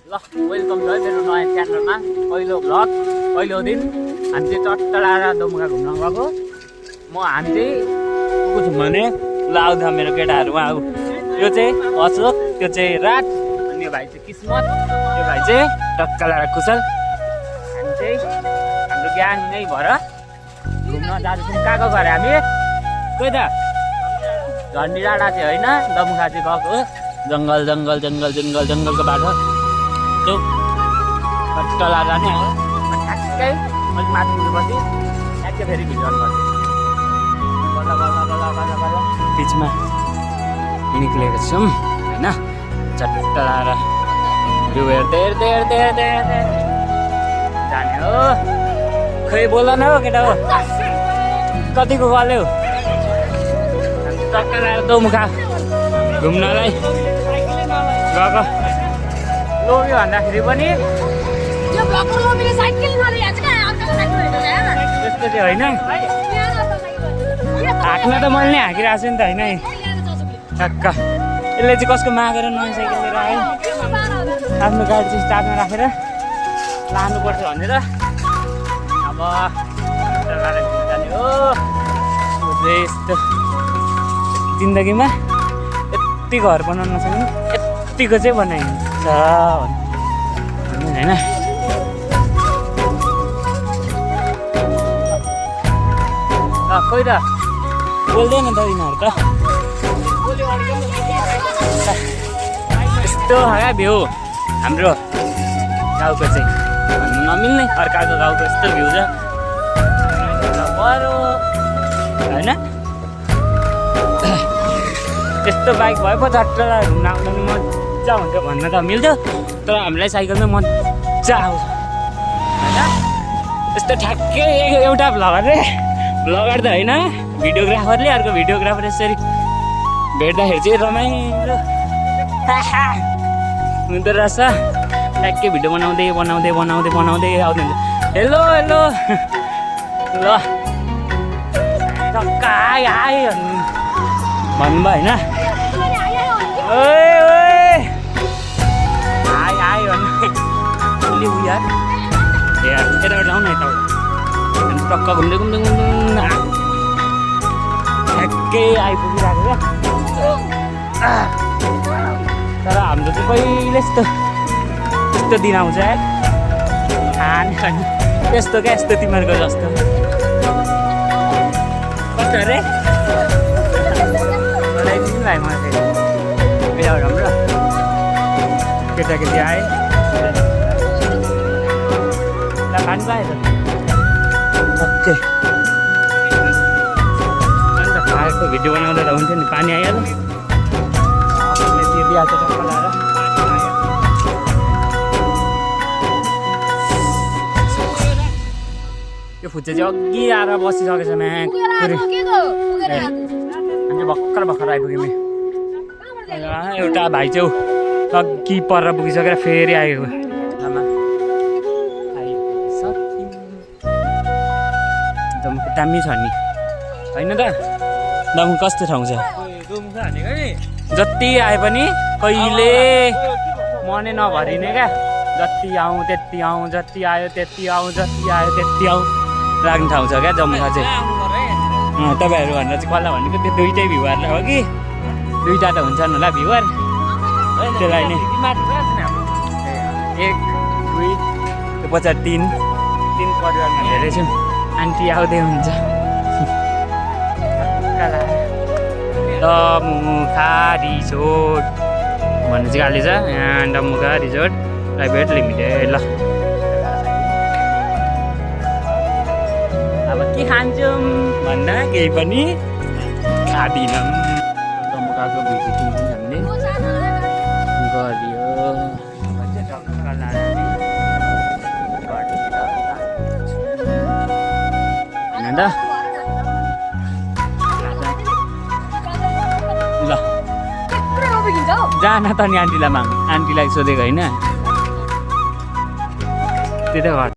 ल वेलकम छ मेरो नयाँ च्यानलमा पहिलो भ्लग पहिलो दिन हामी चाहिँ टट्टला र दुम्का घुम्न गएको हामी चाहिँ को छु भने ल आउँदा मेरो केटाहरू आऊ यो चाहिँ अशोक त्यो चाहिँ रात अनि यो भाइ चाहिँ किस्मत यो भाइ चाहिँ टक्कला र कुशल हामी चाहिँ हाम्रो ग्याङ नै भएर घुम्न जाँदैछौँ कहाँ गएर हामी खोइ त झन्डी डाँडा चाहिँ होइन दमुखा चाहिँ गएको जङ्गल जङ्गल जङ्गल जङ्गल जङ्गलको बाटो त्यो टला जाने हो ठ्याक्कै मैले माथि उठ्नुपर्छ ठ्याक्कै फेरि भिडियो अन गर्छु बल्ल बल्ल बल्ल बल्ल बल्ल बिचमा निक्लेको छौँ होइन चट्टला र भ्यू हेर्दै हेर्दै हेर्दै हेर्दै हेर्दै जाने हो खोइ बोल न हो केटा हो कतिको गल्यो टक्कला र दोमुखा घुम्नलाई गएको लोभी भन्दाखेरि पनि त्यस्तो चाहिँ होइन हाँक्न त मैले नै हाँकिरहेको छु नि त होइन ठक्क यसले चाहिँ कसको मागेर नयाँ साइकल लिएर आयो आफ्नो गाडी चाहिँ स्टार्टमा राखेर लानुपर्छ भनेर अब जाने हो यस्तो जिन्दगीमा यति घर बनाउन नसक्नु यतिको चाहिँ बनाइन्छ होइन खोइ त बोल्दैन त यिनीहरू त यस्तो क्या भ्यू हाम्रो गाउँको चाहिँ भन्नु नमिल्ने अर्काको गाउँको यस्तो भ्यू छ बरु होइन त्यस्तो बाइक भए पो झट्टला घुम्न आउँदा नि मजा हुन्छ भन्न त मिल्थ्यो तर हामीलाई साइकलमै मजा आउँछ होइन यस्तो ठ्याक्कै एउटा भ्लगर त होइन भिडियोग्राफरले अर्को भिडियोग्राफर यसरी भेट्दाखेरि चाहिँ रमाइलो हुँदो रहेछ ठ्याक्कै भिडियो बनाउँदै बनाउँदै बनाउँदै बनाउँदै आउँदै हुन्छ हेलो हेलो ल टक्क आयो भन्नुभयो होइन आयो भन्नु यार यताबाट आउनु यताबाट टक्क घुम्दै घुम्दै घुम्दै ठ्याक्कै आइपुगिरहेको क्या तर हाम्रो चाहिँ कहिले यस्तो दिन आउँछ खाने खाने यस्तो क्या यस्तो तिमीहरूको जस्तो कस्तो अरे लगाइदिनु भाइ मलाई यताबाट हाम्रो केटाकेटी आए ल खानु पाएँ त ओके अन्त खाएको भिडियो बनाउँदा त हुन्थ्यो नि पानी आइहाल्यो दिइहाल्छ टक्क लाएर यो फुच्चे चाहिँ अघि आएर बसिसकेको छ म्याक हामी भर्खर भर्खर आइपुग्यौँ एउटा भाइ चाहिँ अघि परेर पुगिसकेर फेरि आएको आमा दमको दामी छ नि होइन त दमको कस्तो ठाउँ छ जति आए पनि कहिले मनै नभरिने क्या जति आउँ त्यति आउँ जति आयो त्यति आउँ जति आयो त्यति आउँ लाग्ने ठाउँ छ क्या जमुना चाहिँ तपाईँहरू भनेर चाहिँ कसलाई भनेको त्यो दुइटै भ्युवरलाई हो कि दुइटा त हुन्छन् होला भ्युवर त्यसलाई नै 1 2 त्यो पछाडि 3 परिवारमा धेरै छौँ आन्टी आउँदै हुन्छ दमुखा रिजोर्ट भन्ने चाहिँ खाली छ यहाँ दमुखा रिजोर्ट प्राइभेट लिमिटेड ल अब के खान्छौँ भन्दा केही पनि खाँदिनौँ दमुखाको भिजिटिङ पनि हामीले गरियो होइन त ल जान त नि आन्टीलाई माग आन्टीलाई सोधेको होइन त्यही त घर